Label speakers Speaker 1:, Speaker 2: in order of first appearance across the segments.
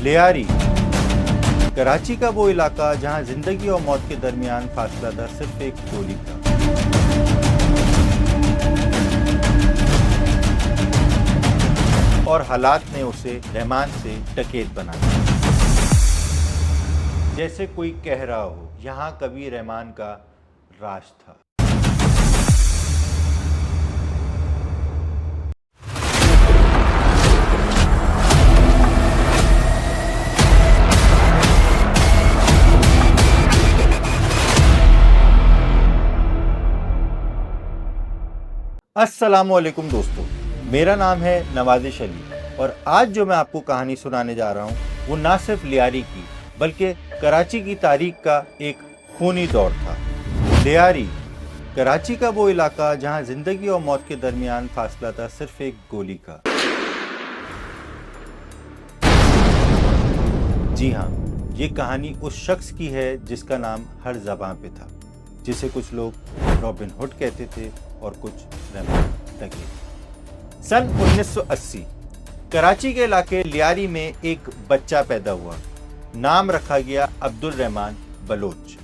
Speaker 1: लियारी कराची का वो इलाका जहां जिंदगी और मौत के दरमियान फासला था सिर्फ एक गोली का। और हालात ने उसे रहमान से डकैत बना दिया। जैसे कोई कह रहा हो यहाँ कभी रहमान का राज था। अस्सलामुअलैकुम दोस्तों, मेरा नाम है नवाजिश अली और आज जो मैं आपको कहानी सुनाने जा रहा हूँ वो ना सिर्फ लियारी की बल्कि कराची की तारीख का एक खूनी दौर था। लियारी कराची का वो इलाका जहाँ जिंदगी और मौत के दरमियान फासला था सिर्फ एक गोली का। जी हाँ, ये कहानी उस शख्स की है जिसका नाम हर ज़बान पे था, जिसे कुछ लोग रॉबिन हुड कहते थे और कुछ रहमान डकैत। सन 1980 कराची के इलाके लियारी में एक बच्चा पैदा हुआ। नाम रखा गया अब्दुल रहमान बलोच,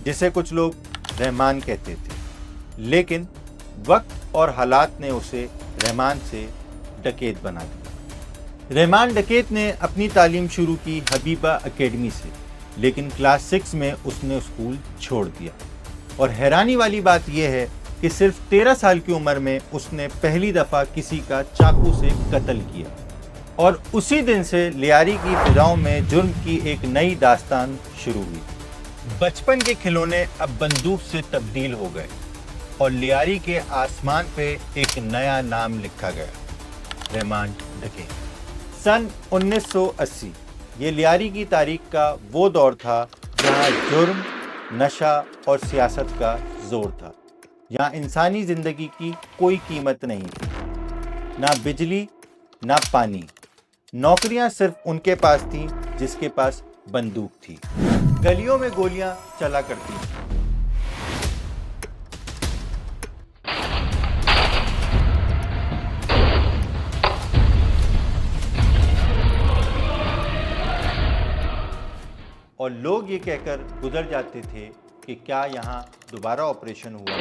Speaker 1: जिसे कुछ लोग रहमान कहते थे, लेकिन वक्त और हालात ने उसे रहमान से डकैत बना दिया। रहमान डकैत ने अपनी तालीम शुरू की हबीबा एकेडमी से, लेकिन क्लास 6 में उसने स्कूल छोड़ दिया। और हैरानी वाली बात यह है कि सिर्फ 13 साल की उम्र में उसने पहली दफ़ा किसी का चाकू से कत्ल किया। और उसी दिन से लियारी की फिजाओं में जुर्म की एक नई दास्तान शुरू हुई। बचपन के खिलौने अब बंदूक से तब्दील हो गए और लियारी के आसमान पे एक नया नाम लिखा गया, रहमान डकैत। सन 1980 ये लियारी की तारीख का वो दौर था जहाँ जुर्म, नशा और सियासत का जोर था। यहाँ इंसानी जिंदगी की कोई कीमत नहीं थी, ना बिजली ना पानी। नौकरियां सिर्फ उनके पास थीं जिसके पास बंदूक थी। गलियों में गोलियां चला करती थीं। और लोग ये कहकर गुजर जाते थे कि क्या यहाँ दोबारा ऑपरेशन हुआ।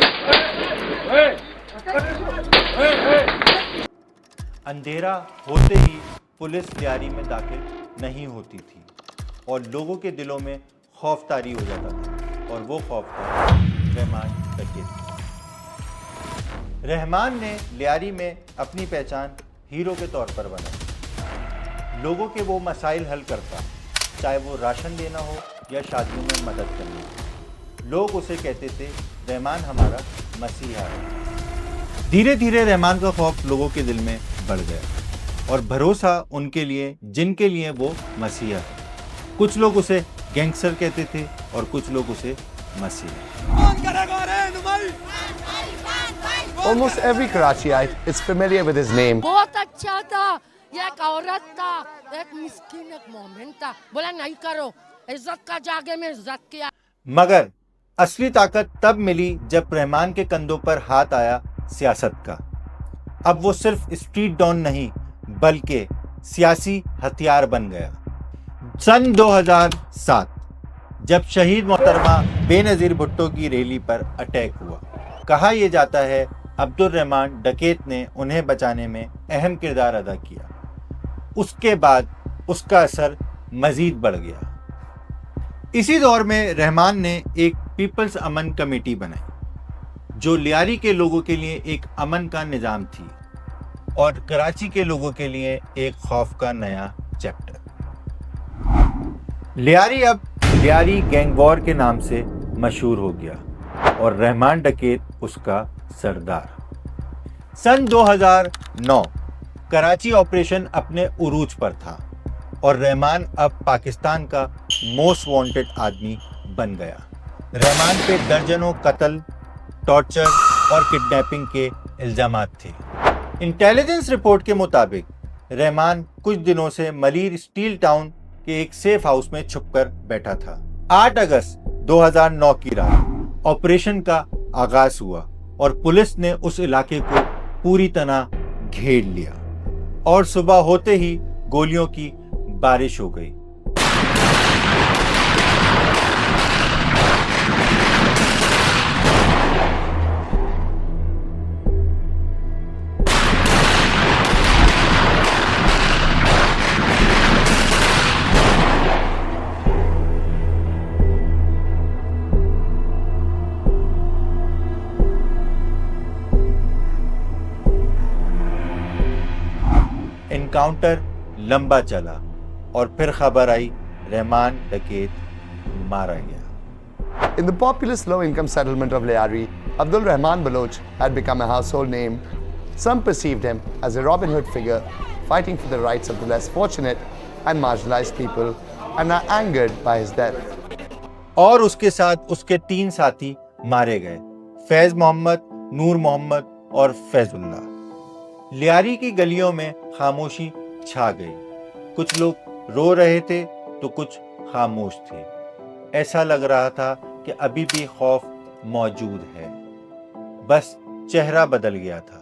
Speaker 1: अंधेरा होते ही पुलिस लियारी में दाखिल नहीं होती थी और लोगों के दिलों में खौफ तारी हो जाता था, और वो खौफ था रहमान डकैत। रहमान ने लियारी में अपनी पहचान हीरो के तौर पर बनाई। लोगों के वो मसाइल हल करता, चाहे वो राशन देना हो या शादियों में मदद करनी हो। लोग उसे कहते थे रहमान हमारा मसीहा है। धीरे धीरे रहमान का खौफ लोगों के दिल में बढ़ गया और भरोसा उनके लिए जिनके लिए वो मसीहा है। कुछ लोग उसे गैंगस्टर कहते थे और कुछ लोग उसे मसीहा।
Speaker 2: Almost every Karachiite is familiar with his name.
Speaker 3: बहुत अच्छा था, ये एक औरत था, एक मिस्किन, एक मोमिन था। बोला नहीं करो, इज्जत का जागे में इज्जत किया।
Speaker 1: मगर असली ताकत तब मिली जब रहमान के कंधों पर हाथ आया सियासत का। अब वो सिर्फ स्ट्रीट डॉन नहीं बल्कि सियासी हथियार बन गया। सन 2007 जब शहीद मोहतरमा बेनज़ीर भुट्टो की रैली पर अटैक हुआ, कहा यह जाता है अब्दुल रहमान डकैत ने उन्हें बचाने में अहम किरदार अदा किया। उसके बाद उसका असर मजीद बढ़ गया। इसी दौर में रहमान ने एक पीपल्स अमन कमेटी बनाई जो लियारी के लोगों के लिए एक अमन का निज़ाम थी और कराची के लोगों के लिए एक खौफ का नया चैप्टर। लियारी अब लियारी गैंग वॉर के नाम से मशहूर हो गया और रहमान डकैत उसका सरदार। सन 2009 कराची ऑपरेशन अपने उरूज पर था और रहमान अब पाकिस्तान का मोस्ट वांटेड आदमी बन गया। रहमान पे दर्जनों कत्ल, टॉर्चर और किडनैपिंग के इल्जामात थे। इंटेलिजेंस रिपोर्ट के मुताबिक रहमान कुछ दिनों से मलीर स्टील टाउन के एक सेफ हाउस में छुपकर बैठा था। 8 अगस्त 2009 की रात ऑपरेशन का आगाज हुआ और पुलिस ने उस इलाके को पूरी तरह घेर लिया और सुबह होते ही गोलियों की बारिश हो गई। एनकाउंटर लंबा चला और फिर खबर आई रहमान डकैत मारा गया।
Speaker 2: In the populous low-income settlement of Liari, Abdul Rahman Baloch had become a household name. Some perceived him as a Robin Hood figure fighting for the rights of the less fortunate and marginalized people and are angered by his death.
Speaker 1: और उसके साथ उसके 3 साथी मारे गए, फैज मोहम्मद, नूर मोहम्मद और फैजुल्ला। लियारी की गलियों में खामोशी छा गई। कुछ लोग रो रहे थे तो कुछ खामोश थे। ऐसा लग रहा था कि अभी भी खौफ मौजूद है, बस चेहरा बदल गया था।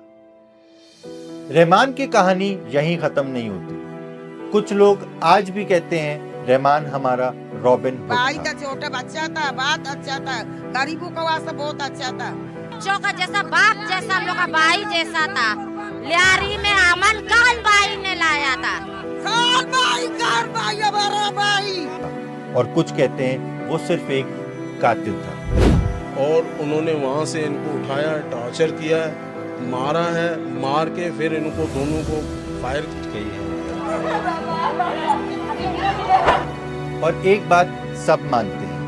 Speaker 1: रहमान की कहानी यहीं खत्म नहीं होती। कुछ लोग आज भी कहते हैं रहमान हमारा रॉबिन हुड
Speaker 4: भाई
Speaker 1: था।
Speaker 4: था, छोटा बच्चा था, बात अच्छा था, गरीबों का वास्ता बहुत अच्छा था।
Speaker 5: चौका जैसा बाप जैसा हम लोग का भाई जैसा था। लियारी में अमन खान भाई ने लाया था।
Speaker 4: खान भाई हमारा भाई।
Speaker 1: और कुछ कहते हैं वो सिर्फ एक कातिल था।
Speaker 6: और उन्होंने वहाँ से इनको उठाया, टॉर्चर किया, मारा है, मार के फिर इनको दोनों को फायर की है।
Speaker 1: और एक बात सब मानते हैं,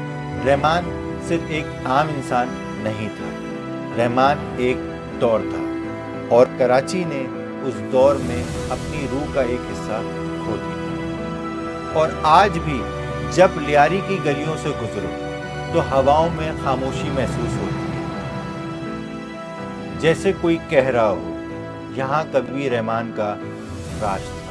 Speaker 1: रहमान सिर्फ एक आम इंसान नहीं था। रहमान एक दौर था और कराची ने उस दौर में अपनी रूह का एक हिस्सा खो दिया। और आज भी जब लियारी की गलियों से गुजरो तो हवाओं में खामोशी महसूस होती है, जैसे कोई कह रहा हो यहाँ कभी रहमान का राज था।